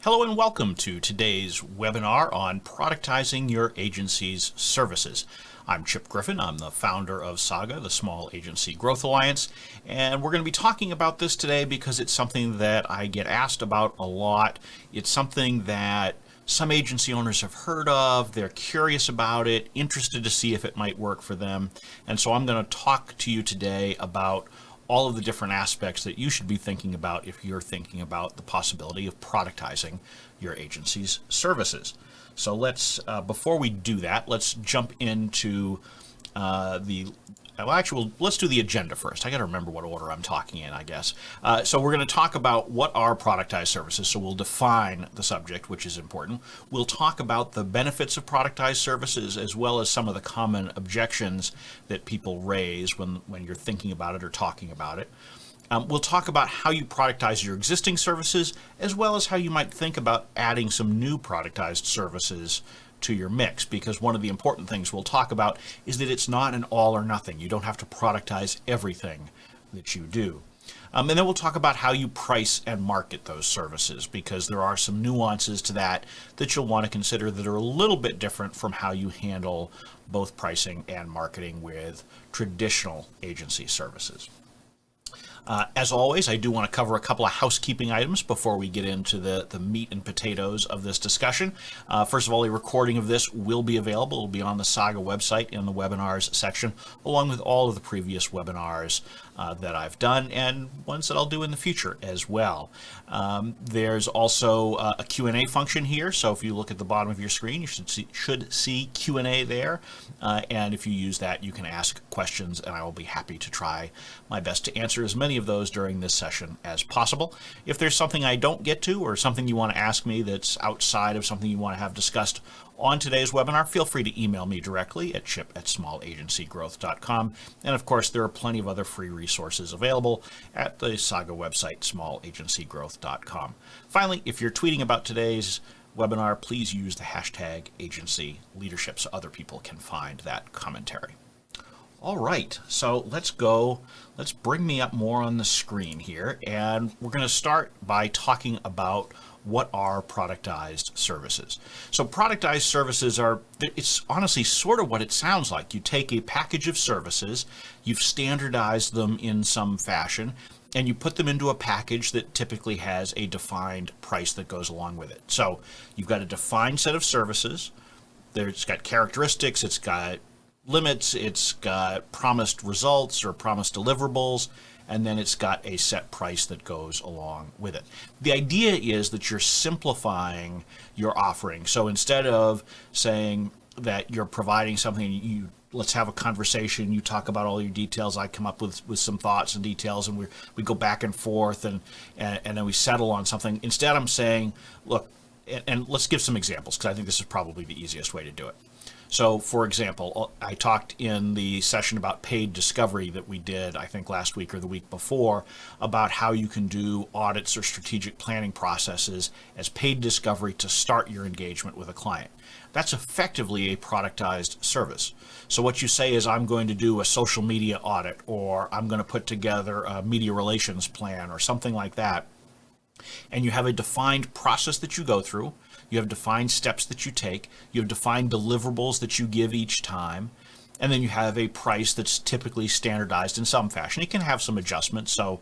Hello and welcome to today's webinar on productizing your agency's services. I'm Chip Griffin. I'm the founder of SAGA, the Small Agency Growth Alliance, and we're going to be talking about this today because it's something that I get asked about a lot. It's something that some agency owners have heard of, they're curious about it, interested to see if it might work for them, and so I'm going to talk to you today about all of the different aspects that you should be thinking about if you're thinking about the possibility of productizing your agency's services. So before we do that, let's jump into let's do the agenda first. I got to remember what order I'm talking in, I guess. So we're going to talk about what are productized services. So we'll define the subject, which is important. We'll talk about the benefits of productized services, as well as some of the common objections that people raise when you're thinking about it or talking about it. We'll talk about how you productize your existing services, as well as how you might think about adding some new productized services to your mix, because one of the important things we'll talk about is that it's not an all or nothing. You don't have to productize everything that you do. And then we'll talk about how you price and market those services, because there are some nuances to that you'll want to consider that are a little bit different from how you handle both pricing and marketing with traditional agency services. As always, I do want to cover a couple of housekeeping items before we get into the meat and potatoes of this discussion. First of all, a recording of this will be available. It will be on the SAGA website in the webinars section, along with all of the previous webinars that I've done and ones that I'll do in the future as well. There's also a Q&A function here, so if you look at the bottom of your screen, you should see Q&A there, and if you use that, you can ask questions, and I will be happy to try my best to answer as many of those during this session as possible. If there's something I don't get to or something you want to ask me that's outside of something you want to have discussed on today's webinar, feel free to email me directly at chip@smallagencygrowth.com. And of course, there are plenty of other free resources available at the SAGA website, smallagencygrowth.com. Finally, if you're tweeting about today's webinar, please use the hashtag agency leadership so other people can find that commentary. All right, so let's bring me up more on the screen here, and we're going to start by talking about what are productized services. So productized services it's honestly sort of what it sounds like. You take a package of services, you've standardized them in some fashion, and you put them into a package that typically has a defined price that goes along with it. So you've got a defined set of services. It's got characteristics, it's got limits, it's got promised results or promised deliverables, and then it's got a set price that goes along with it. The idea is that you're simplifying your offering. So instead of saying that you're providing something, let's have a conversation, you talk about all your details, I come up with some thoughts and details, and we go back and forth, and then we settle on something. Instead, I'm saying, look, and let's give some examples, because I think this is probably the easiest way to do it. So, for example, I talked in the session about paid discovery that we did, I think last week or the week before, about how you can do audits or strategic planning processes as paid discovery to start your engagement with a client. That's effectively a productized service. So what you say is, I'm going to do a social media audit, or I'm going to put together a media relations plan or something like that. And you have a defined process that you go through. You have defined steps that you take. You have defined deliverables that you give each time. And then you have a price that's typically standardized in some fashion. It can have some adjustments. So,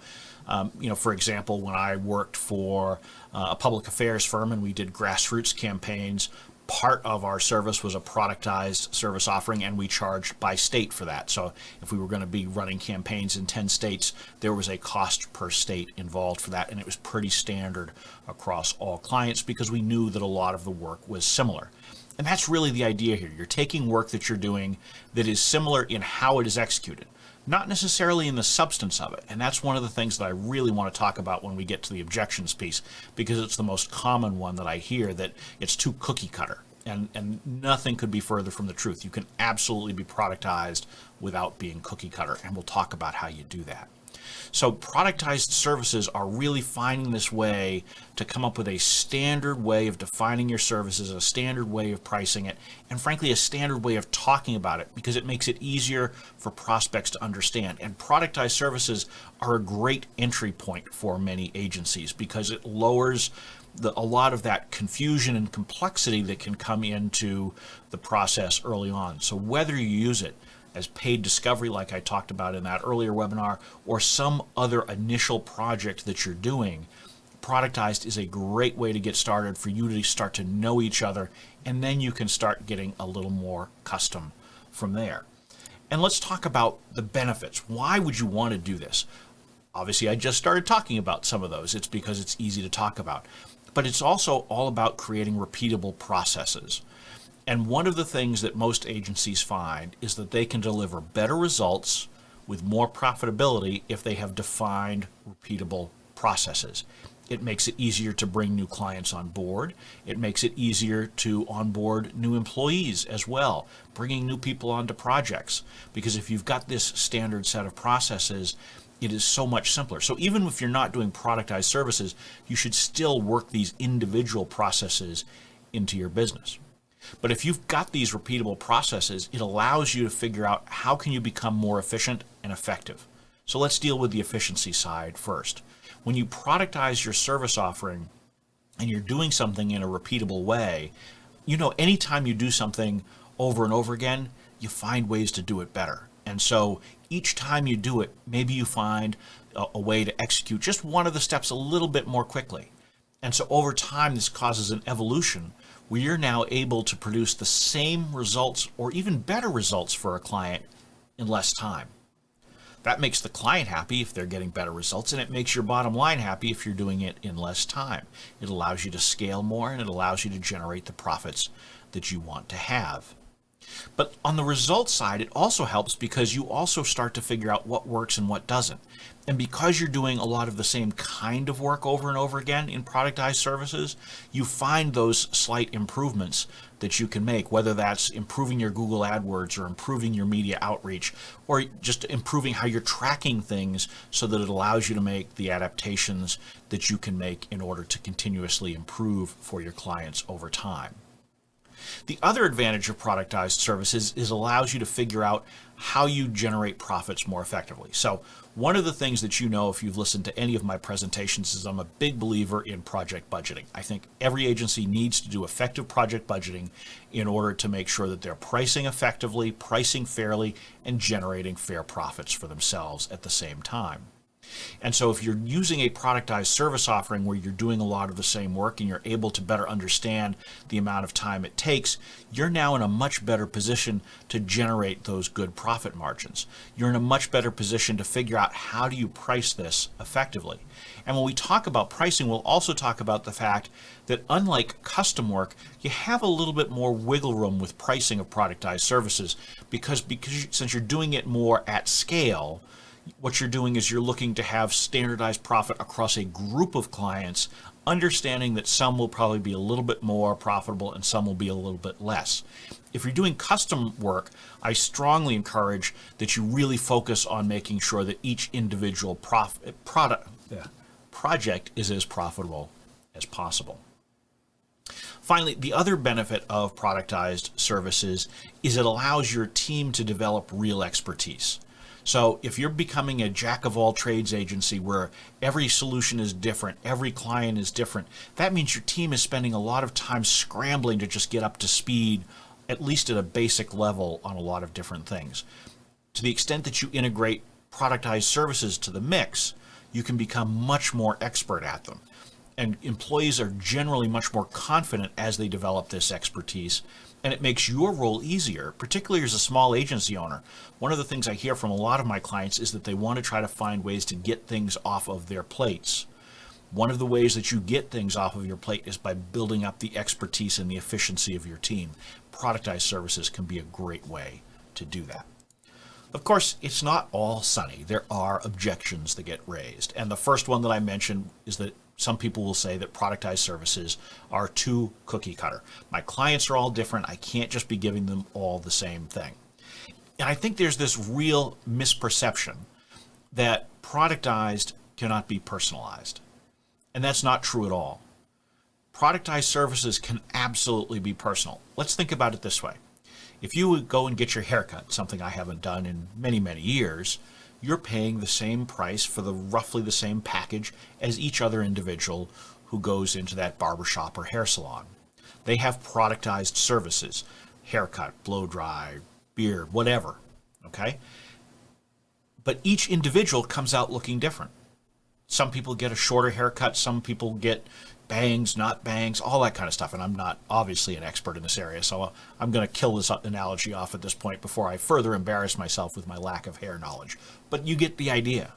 for example, when I worked for a public affairs firm and we did grassroots campaigns, part of our service was a productized service offering, and we charged by state for that. So if we were going to be running campaigns in 10 states, there was a cost per state involved for that, and it was pretty standard across all clients because we knew that a lot of the work was similar. And that's really the idea here. You're taking work that you're doing that is similar in how it is executed, not necessarily in the substance of it. And that's one of the things that I really want to talk about when we get to the objections piece, because it's the most common one that I hear, that it's too cookie cutter. And nothing could be further from the truth. You can absolutely be productized without being cookie cutter, and we'll talk about how you do that. So productized services are really finding this way to come up with a standard way of defining your services, a standard way of pricing it, and frankly, a standard way of talking about it, because it makes it easier for prospects to understand. And productized services are a great entry point for many agencies because it lowers a lot of that confusion and complexity that can come into the process early on. So whether you use it as paid discovery, like I talked about in that earlier webinar, or some other initial project that you're doing, Productized is a great way to get started for you to start to know each other, and then you can start getting a little more custom from there. And let's talk about the benefits. Why would you want to do this? Obviously, I just started talking about some of those. It's because it's easy to talk about. But it's also all about creating repeatable processes. And one of the things that most agencies find is that they can deliver better results with more profitability if they have defined repeatable processes. It makes it easier to bring new clients on board. It makes it easier to onboard new employees as well, bringing new people onto projects. Because if you've got this standard set of processes, it is so much simpler. So even if you're not doing productized services, you should still work these individual processes into your business. But if you've got these repeatable processes, it allows you to figure out how can you become more efficient and effective. So let's deal with the efficiency side first. When you productize your service offering and you're doing something in a repeatable way, anytime you do something over and over again, you find ways to do it better. And so each time you do it, maybe you find a way to execute just one of the steps a little bit more quickly. And so over time, this causes an evolution where you're now able to produce the same results or even better results for a client in less time. That makes the client happy if they're getting better results, and it makes your bottom line happy if you're doing it in less time. It allows you to scale more, and it allows you to generate the profits that you want to have. But on the results side, it also helps because you also start to figure out what works and what doesn't. And because you're doing a lot of the same kind of work over and over again in productized services, you find those slight improvements that you can make, whether that's improving your Google AdWords or improving your media outreach, or just improving how you're tracking things so that it allows you to make the adaptations that you can make in order to continuously improve for your clients over time. The other advantage of productized services is it allows you to figure out how you generate profits more effectively. So one of the things that if you've listened to any of my presentations is I'm a big believer in project budgeting. I think every agency needs to do effective project budgeting in order to make sure that they're pricing effectively, pricing fairly, and generating fair profits for themselves at the same time. And so if you're using a productized service offering where you're doing a lot of the same work and you're able to better understand the amount of time it takes, you're now in a much better position to generate those good profit margins. You're in a much better position to figure out how do you price this effectively. And when we talk about pricing, we'll also talk about the fact that unlike custom work, you have a little bit more wiggle room with pricing of productized services because since you're doing it more at scale, what you're doing is you're looking to have standardized profit across a group of clients, understanding that some will probably be a little bit more profitable and some will be a little bit less. If you're doing custom work, I strongly encourage that you really focus on making sure that each individual project is as profitable as possible. Finally, the other benefit of productized services is it allows your team to develop real expertise. So if you're becoming a jack-of-all-trades agency where every solution is different, every client is different, that means your team is spending a lot of time scrambling to just get up to speed, at least at a basic level, on a lot of different things. To the extent that you integrate productized services to the mix, you can become much more expert at them. And employees are generally much more confident as they develop this expertise, and it makes your role easier, particularly as a small agency owner. One of the things I hear from a lot of my clients is that they want to try to find ways to get things off of their plates. One of the ways that you get things off of your plate is by building up the expertise and the efficiency of your team. Productized services can be a great way to do that. Of course, it's not all sunny. There are objections that get raised. And the first one that I mentioned is that some people will say that productized services are too cookie cutter. My clients are all different. I can't just be giving them all the same thing. And I think there's this real misperception that productized cannot be personalized. And that's not true at all. Productized services can absolutely be personal. Let's think about it this way. If you would go and get your haircut, something I haven't done in many, many years, you're paying the same price for roughly the same package as each other individual who goes into that barbershop or hair salon. They have productized services, haircut, blow dry, beard, whatever, okay? But each individual comes out looking different. Some people get a shorter haircut, some people get bangs, not bangs, all that kind of stuff. And I'm not obviously an expert in this area, so I'm going to kill this analogy off at this point before I further embarrass myself with my lack of hair knowledge. But you get the idea.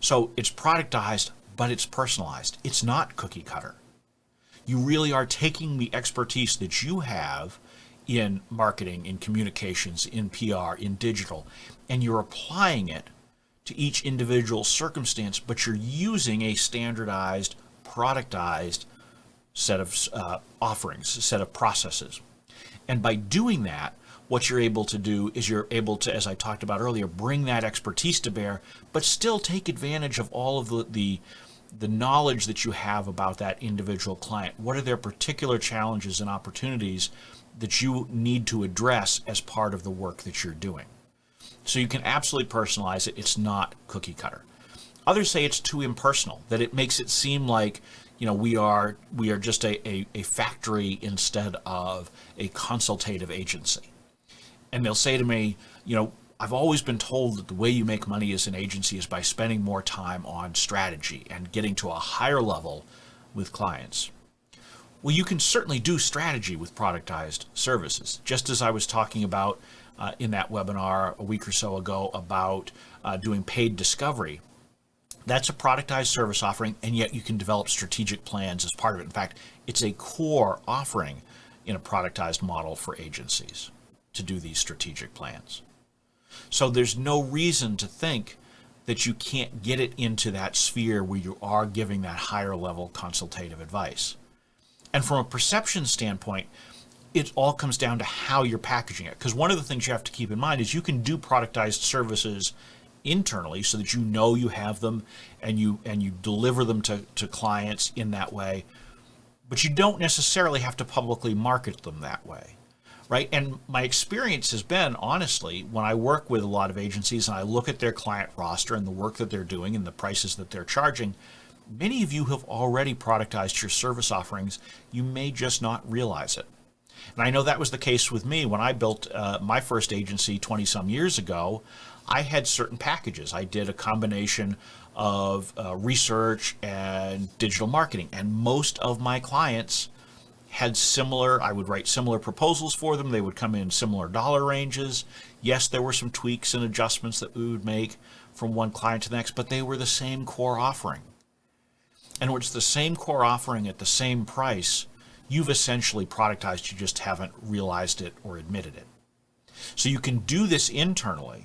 So it's productized, but it's personalized. It's not cookie cutter. You really are taking the expertise that you have in marketing, in communications, in PR, in digital, and you're applying it to each individual circumstance, but you're using a standardized, productized set of offerings, a set of processes. And by doing that, what you're able to do is you're able to, as I talked about earlier, bring that expertise to bear, but still take advantage of all of the knowledge that you have about that individual client. What are their particular challenges and opportunities that you need to address as part of the work that you're doing? So you can absolutely personalize it. It's not cookie cutter. Others say it's too impersonal, that it makes it seem like, you know, we are just a factory instead of a consultative agency. And they'll say to me, you know, I've always been told that the way you make money as an agency is by spending more time on strategy and getting to a higher level with clients. Well, you can certainly do strategy with productized services, just as I was talking about in that webinar a week or so ago about doing paid discovery. That's a productized service offering, and yet you can develop strategic plans as part of it. In fact, it's a core offering in a productized model for agencies to do these strategic plans. So there's no reason to think that you can't get it into that sphere where you are giving that higher level consultative advice. And from a perception standpoint, it all comes down to how you're packaging it. Because one of the things you have to keep in mind is you can do productized services internally so that you know you have them and you deliver them to clients in that way, but you don't necessarily have to publicly market them that way, right? And my experience has been, honestly, when I work with a lot of agencies and I look at their client roster and the work that they're doing and the prices that they're charging, many of you have already productized your service offerings. You may just not realize it. And I know that was the case with me when I built my first agency 20 some years ago. I had certain packages. I did a combination of research and digital marketing, and most of my clients had similar, I would write similar proposals for them. They would come in similar dollar ranges. Yes, there were some tweaks and adjustments that we would make from one client to the next, but they were the same core offering. And when it's the same core offering at the same price, you've essentially productized, you just haven't realized it or admitted it. So you can do this internally.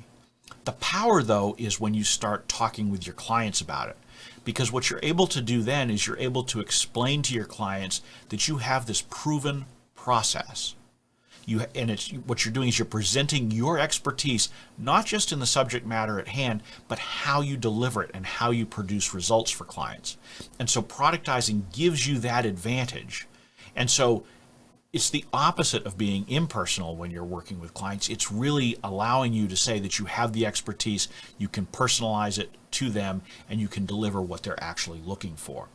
The power, though, is when you start talking with your clients about it. Because what you're able to do then is you're able to explain to your clients that you have this proven process. What you're doing is you're presenting your expertise, not just in the subject matter at hand, but how you deliver it and how you produce results for clients. And so productizing gives you that advantage. And so it's the opposite of being impersonal when you're working with clients. It's really allowing you to say that you have the expertise, you can personalize it to them, and you can deliver what they're actually looking for.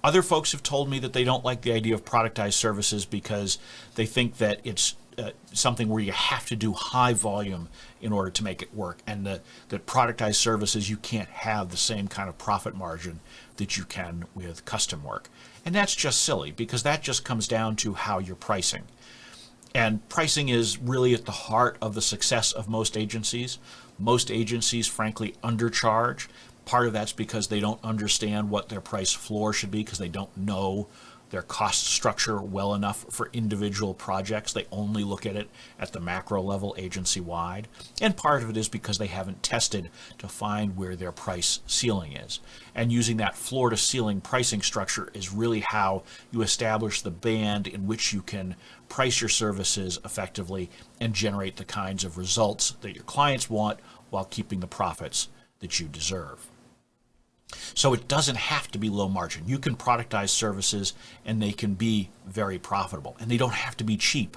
Other folks have told me that they don't like the idea of productized services because they think that it's something where you have to do high volume in order to make it work, and that productized services, you can't have the same kind of profit margin that you can with custom work. And that's just silly, because that just comes down to how you're pricing. And pricing is really at the heart of the success of most agencies. Most agencies, frankly, undercharge. Part of that's because they don't understand what their price floor should be, because they don't know their cost structure well enough for individual projects. They only look at it at the macro level, agency-wide. And part of it is because they haven't tested to find where their price ceiling is. And using that floor-to-ceiling pricing structure is really how you establish the band in which you can price your services effectively and generate the kinds of results that your clients want while keeping the profits that you deserve. So it doesn't have to be low margin. You can productize services and they can be very profitable, and they don't have to be cheap,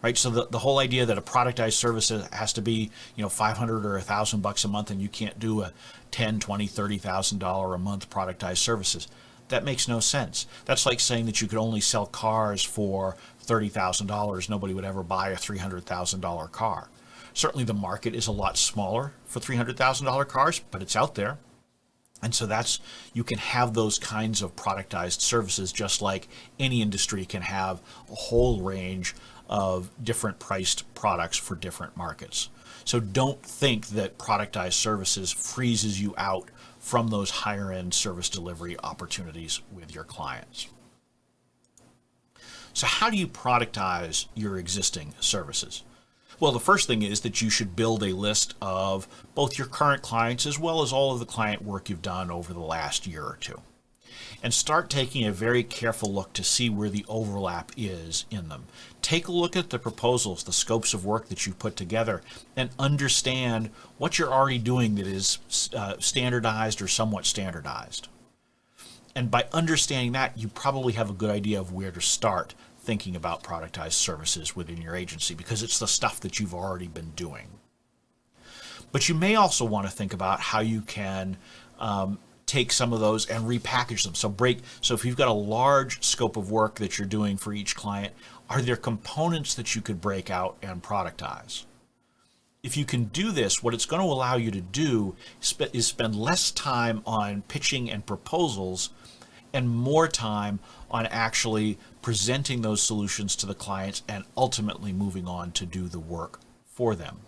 right? So the whole idea that a productized service has to be, $500 or $1,000 a month, and you can't do a $10, $20, $30,000 a month productized services, That makes no sense. That's like saying that you could only sell cars for $30,000. Nobody would ever buy a $300,000 car. Certainly the market is a lot smaller for $300,000 cars, but it's out there. And so you can have those kinds of productized services, just like any industry can have a whole range of different priced products for different markets. So don't think that productized services freezes you out from those higher end service delivery opportunities with your clients. So how do you productize your existing services? Well, the first thing is that you should build a list of both your current clients as well as all of the client work you've done over the last year or two. And start taking a very careful look to see where the overlap is in them. Take a look at the proposals, the scopes of work that you've put together, and understand what you're already doing that is standardized or somewhat standardized. And by understanding that, you probably have a good idea of where to start thinking about productized services within your agency, because it's the stuff that you've already been doing. But you may also want to think about how you can take some of those and repackage them. So if you've got a large scope of work that you're doing for each client, are there components that you could break out and productize? If you can do this, what it's going to allow you to do is spend less time on pitching and proposals and more time on actually presenting those solutions to the clients and ultimately moving on to do the work for them.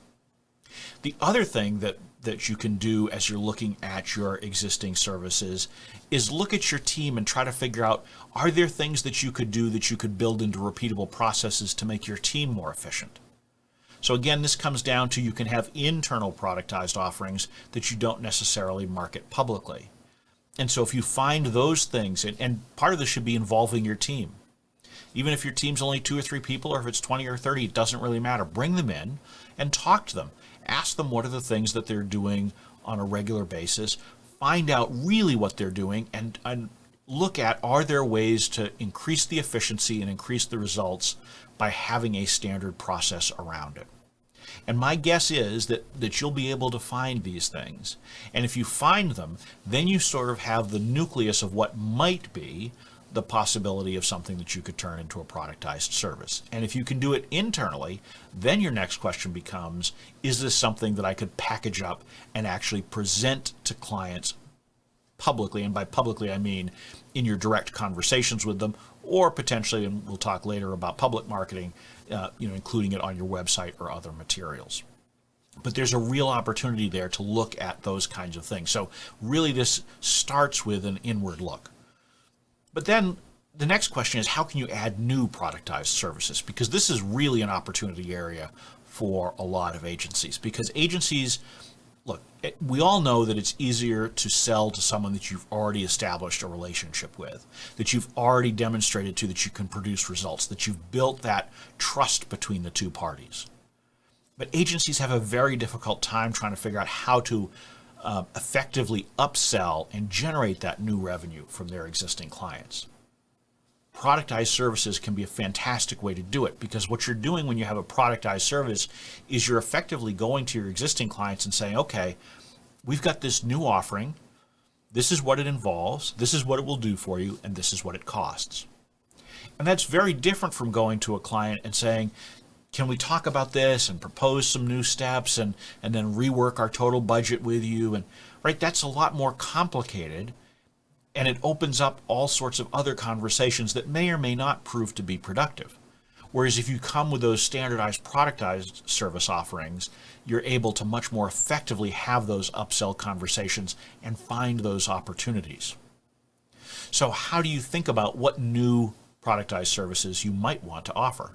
The other thing that you can do as you're looking at your existing services is look at your team and try to figure out, are there things that you could do that you could build into repeatable processes to make your team more efficient? So again, this comes down to you can have internal productized offerings that you don't necessarily market publicly. And so if you find those things, and part of this should be involving your team. Even if your team's only 2 or 3 people, or if it's 20 or 30, it doesn't really matter. Bring them in and talk to them. Ask them what are the things that they're doing on a regular basis. Find out really what they're doing and look at, are there ways to increase the efficiency and increase the results by having a standard process around it. And my guess is that you'll be able to find these things. And if you find them, then you sort of have the nucleus of what might be the possibility of something that you could turn into a productized service. And if you can do it internally, then your next question becomes, is this something that I could package up and actually present to clients publicly? And by publicly, I mean in your direct conversations with them, or potentially, and we'll talk later about public marketing, including it on your website or other materials. But there's a real opportunity there to look at those kinds of things. So really this starts with an inward look. But then the next question is, how can you add new productized services? Because this is really an opportunity area for a lot of agencies. Because agencies, look, we all know that it's easier to sell to someone that you've already established a relationship with, that you've already demonstrated to that you can produce results, that you've built that trust between the two parties. But agencies have a very difficult time trying to figure out how to effectively upsell and generate that new revenue from their existing clients. Productized services can be a fantastic way to do it, because what you're doing when you have a productized service is you're effectively going to your existing clients and saying, okay, we've got this new offering, this is what it involves, this is what it will do for you, and this is what it costs. And that's very different from going to a client and saying, can we talk about this and propose some new steps and then rework our total budget with you? And right, that's a lot more complicated, and it opens up all sorts of other conversations that may or may not prove to be productive. Whereas if you come with those standardized productized service offerings, you're able to much more effectively have those upsell conversations and find those opportunities. So how do you think about what new productized services you might want to offer?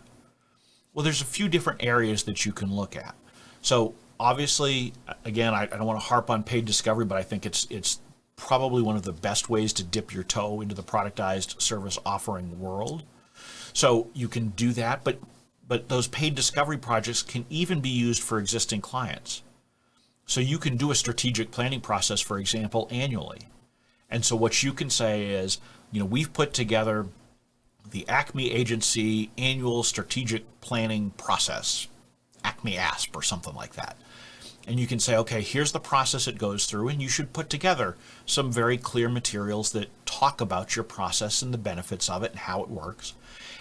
Well, there's a few different areas that you can look at. So obviously, again, I don't want to harp on paid discovery, but I think it's probably one of the best ways to dip your toe into the productized service offering world. So you can do that, but those paid discovery projects can even be used for existing clients. So you can do a strategic planning process, for example, annually. And so what you can say is, we've put together the Acme Agency annual strategic planning process, Acme ASP or something like that. And you can say, okay, here's the process it goes through, and you should put together some very clear materials that talk about your process and the benefits of it and how it works.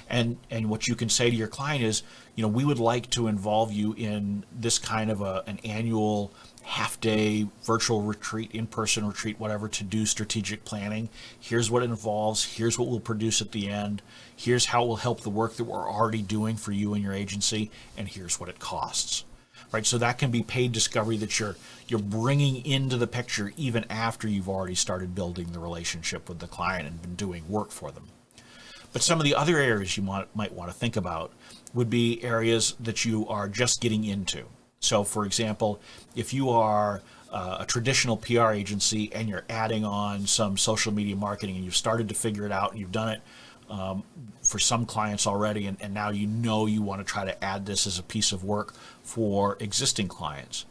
And what you can say to your client is, we would like to involve you in this kind of an annual half-day virtual retreat, in-person retreat, whatever, to do strategic planning. Here's what it involves. Here's what we'll produce at the end. Here's how it will help the work that we're already doing for you and your agency. And here's what it costs. Right? So that can be paid discovery that you're bringing into the picture even after you've already started building the relationship with the client and been doing work for them. But some of the other areas you might want to think about would be areas that you are just getting into. So, for example, if you are a traditional PR agency and you're adding on some social media marketing and you've started to figure it out and you've done it for some clients already, and now you want to try to add this as a piece of work for existing clients,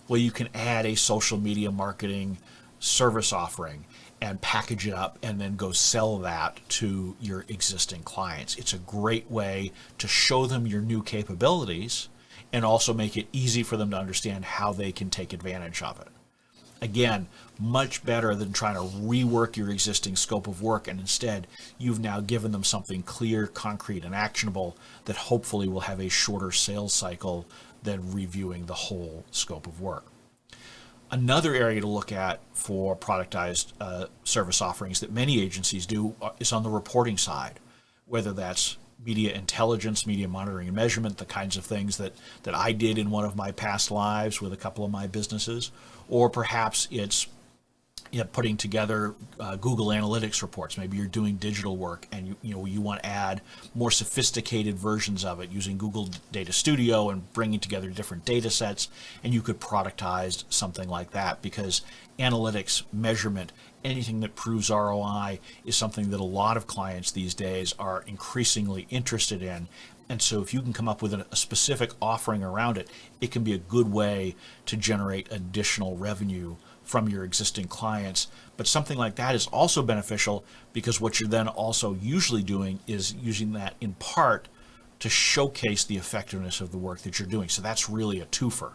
well, you can add a social media marketing service offering and package it up and then go sell that to your existing clients. It's a great way to show them your new capabilities and also make it easy for them to understand how they can take advantage of it. Again, much better than trying to rework your existing scope of work, and instead you've now given them something clear, concrete, and actionable that hopefully will have a shorter sales cycle than reviewing the whole scope of work. Another area to look at for productized service offerings that many agencies do is on the reporting side, whether that's media intelligence, media monitoring and measurement, the kinds of things that I did in one of my past lives with a couple of my businesses, or perhaps it's putting together Google Analytics reports. Maybe you're doing digital work and you want to add more sophisticated versions of it using Google Data Studio and bringing together different data sets, and you could productize something like that, because analytics, measurement, anything that proves ROI is something that a lot of clients these days are increasingly interested in. And so if you can come up with a specific offering around it, it can be a good way to generate additional revenue from your existing clients. But something like that is also beneficial because what you're then also usually doing is using that in part to showcase the effectiveness of the work that you're doing. So that's really a twofer,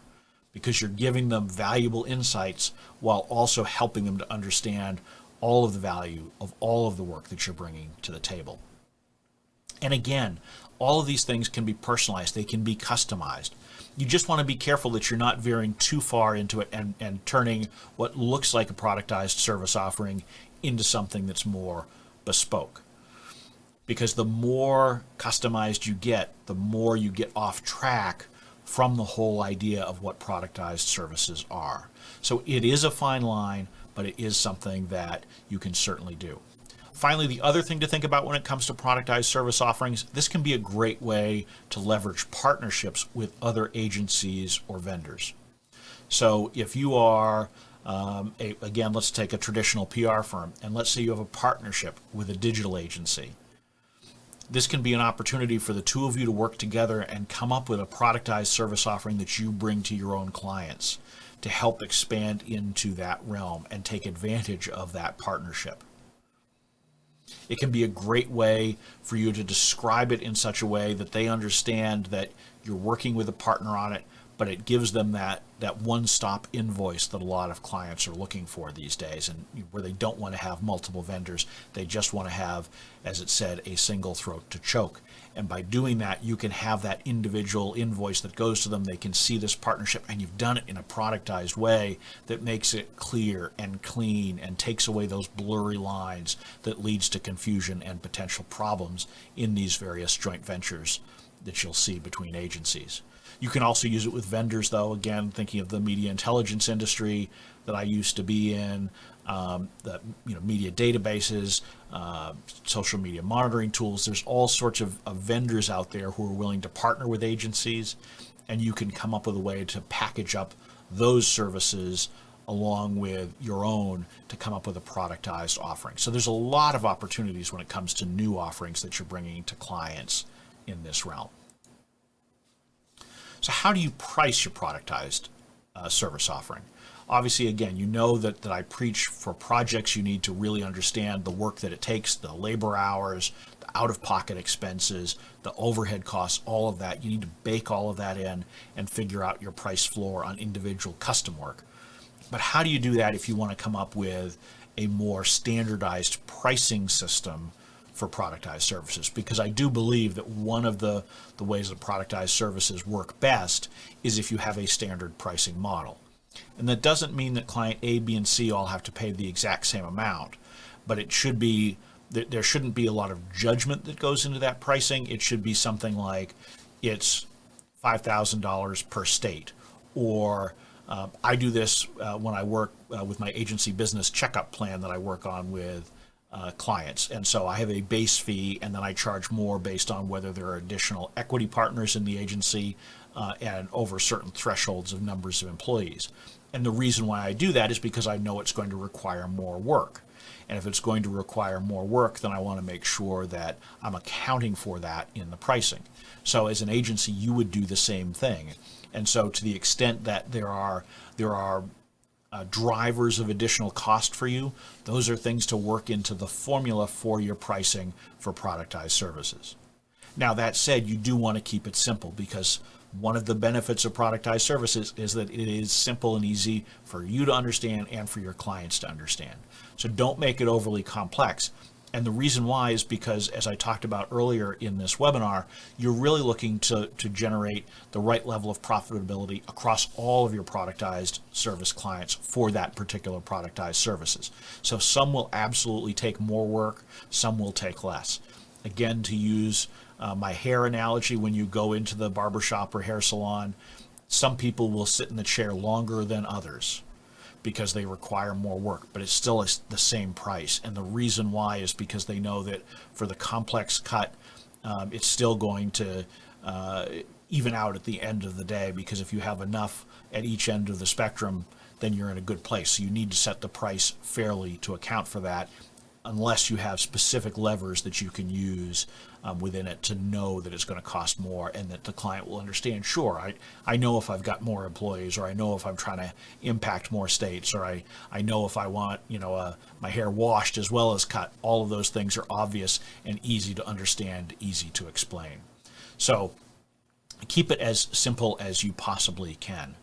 because you're giving them valuable insights while also helping them to understand all of the value of all of the work that you're bringing to the table. And again, all of these things can be personalized. They can be customized. You just want to be careful that you're not veering too far into it and turning what looks like a productized service offering into something that's more bespoke. Because the more customized you get, the more you get off track from the whole idea of what productized services are. So it is a fine line, but it is something that you can certainly do. Finally, the other thing to think about when it comes to productized service offerings, this can be a great way to leverage partnerships with other agencies or vendors. So if you are, again, let's take a traditional PR firm, and let's say you have a partnership with a digital agency. This can be an opportunity for the two of you to work together and come up with a productized service offering that you bring to your own clients to help expand into that realm and take advantage of that partnership. It can be a great way for you to describe it in such a way that they understand that you're working with a partner on it, but it gives them that one-stop invoice that a lot of clients are looking for these days, and where they don't want to have multiple vendors. They just want to have, as it said, a single throat to choke. And by doing that, you can have that individual invoice that goes to them. They can see this partnership, and you've done it in a productized way that makes it clear and clean and takes away those blurry lines that leads to confusion and potential problems in these various joint ventures that you'll see between agencies. You can also use it with vendors, though, again, thinking of the media intelligence industry that I used to be in, the media databases, social media monitoring tools. There's all sorts of vendors out there who are willing to partner with agencies, and you can come up with a way to package up those services along with your own to come up with a productized offering. So there's a lot of opportunities when it comes to new offerings that you're bringing to clients in this realm. So how do you price your productized service offering? Obviously, again, you know that I preach for projects, you need to really understand the work that it takes, the labor hours, the out-of-pocket expenses, the overhead costs, all of that. You need to bake all of that in and figure out your price floor on individual custom work. But how do you do that if you want to come up with a more standardized pricing system for productized services? Because I do believe that one of the ways that productized services work best is if you have a standard pricing model. And that doesn't mean that client A, B, and C all have to pay the exact same amount, but it should be, there shouldn't be a lot of judgment that goes into that pricing. It should be something like it's $5,000 per state, or I do this when I work with my agency business checkup plan that I work on with clients. And so I have a base fee, and then I charge more based on whether there are additional equity partners in the agency and over certain thresholds of numbers of employees. And the reason why I do that is because I know it's going to require more work. And if it's going to require more work, then I want to make sure that I'm accounting for that in the pricing. So as an agency, you would do the same thing. And so to the extent that there are drivers of additional cost for you, those are things to work into the formula for your pricing for productized services. Now, that said, you do want to keep it simple, because one of the benefits of productized services is that it is simple and easy for you to understand and for your clients to understand. So don't make it overly complex. And the reason why is because, as I talked about earlier in this webinar, you're really looking to generate the right level of profitability across all of your productized service clients for that particular productized services. So some will absolutely take more work, some will take less. Again, to use my hair analogy, when you go into the barbershop or hair salon, some people will sit in the chair longer than others because they require more work, but it's still the same price. And the reason why is because they know that for the complex cut, it's still going to even out at the end of the day, because if you have enough at each end of the spectrum, then you're in a good place. So you need to set the price fairly to account for that, unless you have specific levers that you can use within it to know that it's going to cost more, and that the client will understand, sure, I know if I've got more employees, or I know if I'm trying to impact more states, or I know if I want my hair washed as well as cut. All of those things are obvious and easy to understand, easy to explain. So keep it as simple as you possibly can.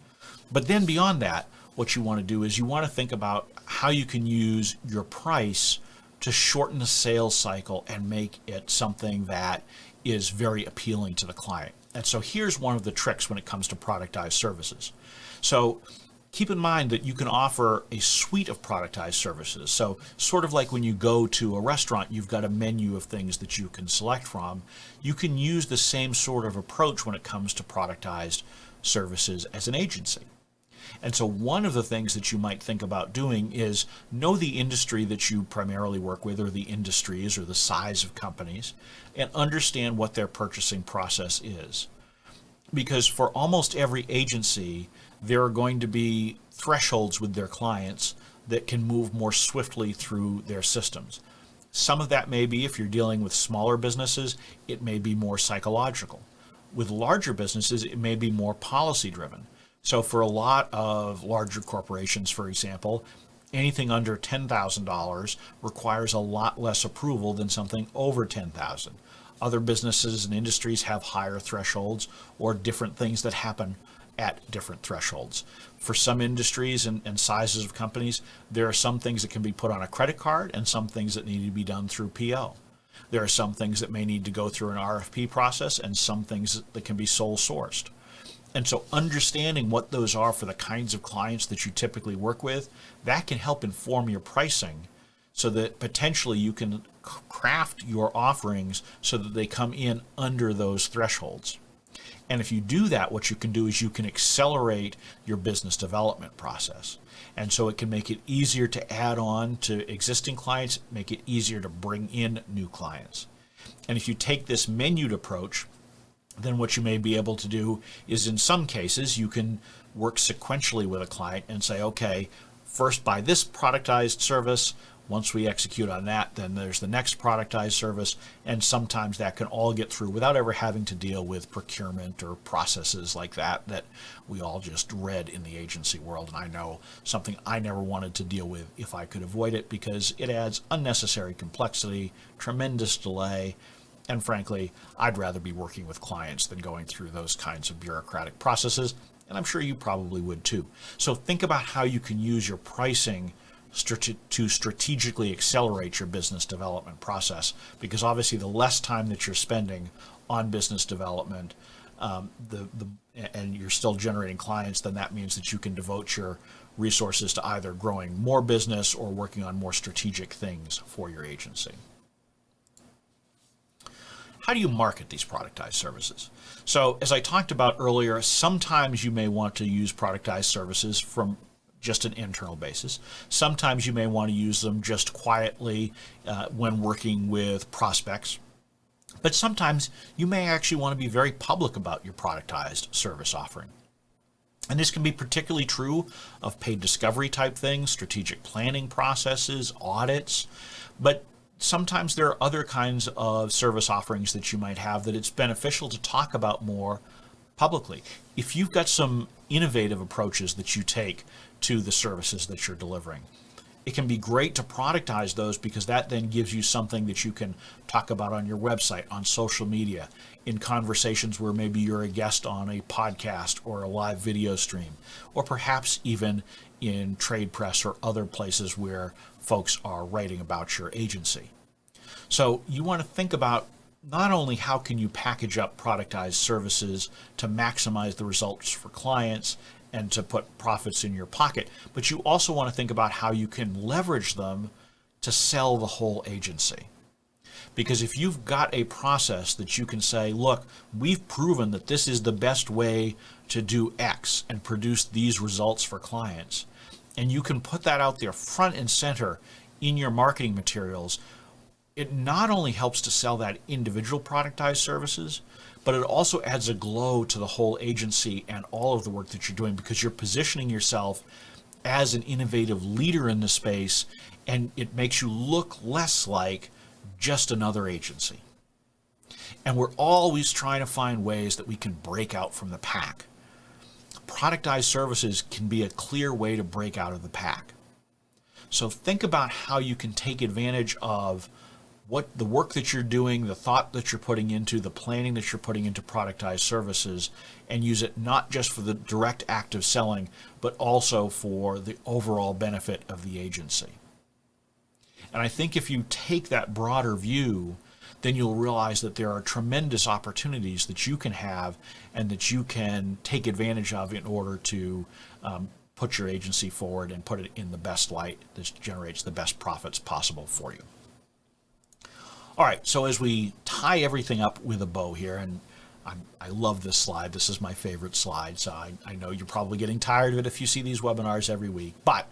But then beyond that, what you want to do is you want to think about how you can use your price to shorten the sales cycle and make it something that is very appealing to the client. And so here's one of the tricks when it comes to productized services. So keep in mind that you can offer a suite of productized services. So sort of like when you go to a restaurant, you've got a menu of things that you can select from. You can use the same sort of approach when it comes to productized services as an agency. And so one of the things that you might think about doing is know the industry that you primarily work with, or the industries, or the size of companies, and understand what their purchasing process is. Because for almost every agency, there are going to be thresholds with their clients that can move more swiftly through their systems. Some of that may be, if you're dealing with smaller businesses, it may be more psychological. With larger businesses, it may be more policy driven. So for a lot of larger corporations, for example, anything under $10,000 requires a lot less approval than something over $10,000. Other businesses and industries have higher thresholds, or different things that happen at different thresholds. For some industries and sizes of companies, there are some things that can be put on a credit card and some things that need to be done through PO. There are some things that may need to go through an RFP process, and some things that can be sole sourced. And so understanding what those are for the kinds of clients that you typically work with, that can help inform your pricing, so that potentially you can craft your offerings so that they come in under those thresholds. And if you do that, what you can do is you can accelerate your business development process. And so it can make it easier to add on to existing clients, make it easier to bring in new clients. And if you take this menued approach, then what you may be able to do is, in some cases, you can work sequentially with a client and say, okay, first buy this productized service, Once we execute on that, then there's the next productized service, and sometimes that can all get through without ever having to deal with procurement or processes like that we all just read in the agency world. And I know something I never wanted to deal with if I could avoid it, because it adds unnecessary complexity, tremendous delay, and frankly, I'd rather be working with clients than going through those kinds of bureaucratic processes, and I'm sure you probably would too. So think about how you can use your pricing to strategically accelerate your business development process, because obviously the less time that you're spending on business development and you're still generating clients, then that means that you can devote your resources to either growing more business or working on more strategic things for your agency. How do you market these productized services? So as I talked about earlier, sometimes you may want to use productized services from just an internal basis. Sometimes you may want to use them just quietly when working with prospects. But sometimes you may actually want to be very public about your productized service offering. And this can be particularly true of paid discovery type things, strategic planning processes, audits. But sometimes there are other kinds of service offerings that you might have that it's beneficial to talk about more publicly. If you've got some innovative approaches that you take to the services that you're delivering, it can be great to productize those, because that then gives you something that you can talk about on your website, on social media, in conversations where maybe you're a guest on a podcast or a live video stream, or perhaps even in trade press or other places where folks are writing about your agency. So you want to think about not only how can you package up productized services to maximize the results for clients and to put profits in your pocket, but you also want to think about how you can leverage them to sell the whole agency. Because if you've got a process that you can say, look, we've proven that this is the best way to do X and produce these results for clients, and you can put that out there front and center in your marketing materials, it not only helps to sell that individual productized services, but it also adds a glow to the whole agency and all of the work that you're doing, because you're positioning yourself as an innovative leader in the space, and it makes you look less like just another agency. And we're always trying to find ways that we can break out from the pack. Productized services can be a clear way to break out of the pack. So think about how you can take advantage of what the work that you're doing, the thought that you're putting into, the planning that you're putting into productized services, and use it not just for the direct act of selling, but also for the overall benefit of the agency. And I think if you take that broader view, then you'll realize that there are tremendous opportunities that you can have and that you can take advantage of in order to put your agency forward and put it in the best light that generates the best profits possible for you. All right, so as we tie everything up with a bow here, and I love this slide. This is my favorite slide, so I know you're probably getting tired of it if you see these webinars every week. But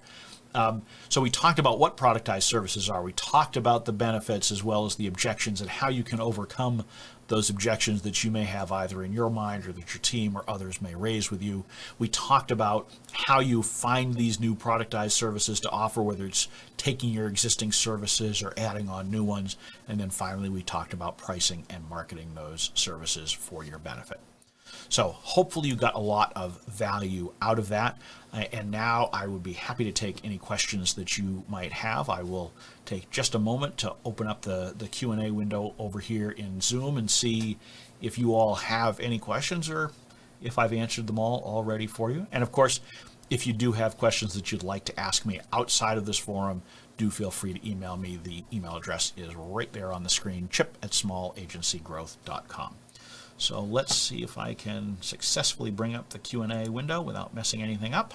so we talked about what productized services are. We talked about the benefits as well as the objections and how you can overcome those objections that you may have either in your mind or that your team or others may raise with you. We talked about how you find these new productized services to offer, whether it's taking your existing services or adding on new ones. And then finally, we talked about pricing and marketing those services for your benefit. So hopefully you got a lot of value out of that. And now I would be happy to take any questions that you might have. I will take just a moment to open up the Q&A window over here in Zoom and see if you all have any questions or if I've answered them all already for you. And of course, if you do have questions that you'd like to ask me outside of this forum, do feel free to email me. The email address is right there on the screen, chip@smallagencygrowth.com. So let's see if I can successfully bring up the Q&A window without messing anything up.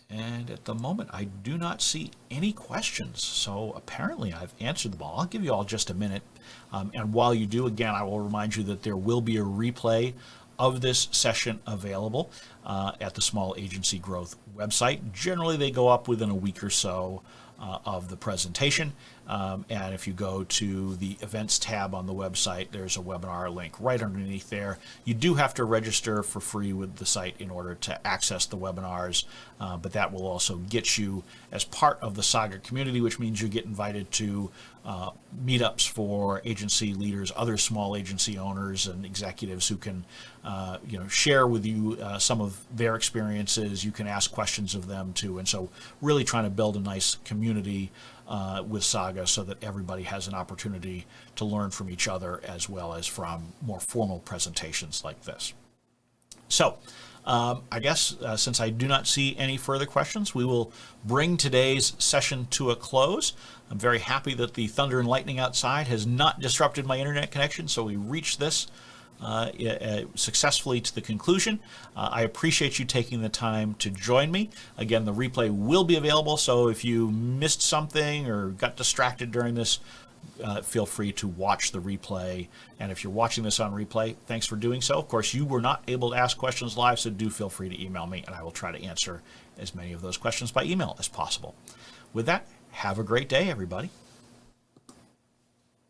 And at the moment, I do not see any questions. So apparently I've answered them all. I'll give you all just a minute. And while you do, again, I will remind you that there will be a replay of this session available at the Small Agency Growth website. Generally, they go up within a week or so of the presentation. And if you go to the events tab on the website, there's a webinar link right underneath there. You do have to register for free with the site in order to access the webinars, but that will also get you as part of the SAGA community, which means you get invited to meetups for agency leaders, other small agency owners and executives who can share with you some of their experiences. You can ask questions of them too. And so really trying to build a nice community with SAGA so that everybody has an opportunity to learn from each other as well as from more formal presentations like this. So I guess since I do not see any further questions, we will bring today's session to a close. I'm very happy that the thunder and lightning outside has not disrupted my internet connection, so we reached this successfully to the conclusion. I appreciate you taking the time to join me. Again, the replay will be available, so if you missed something or got distracted during this, feel free to watch the replay. And if you're watching this on replay, thanks for doing so. Of course, you were not able to ask questions live, so do feel free to email me, and I will try to answer as many of those questions by email as possible. With that, have a great day, everybody.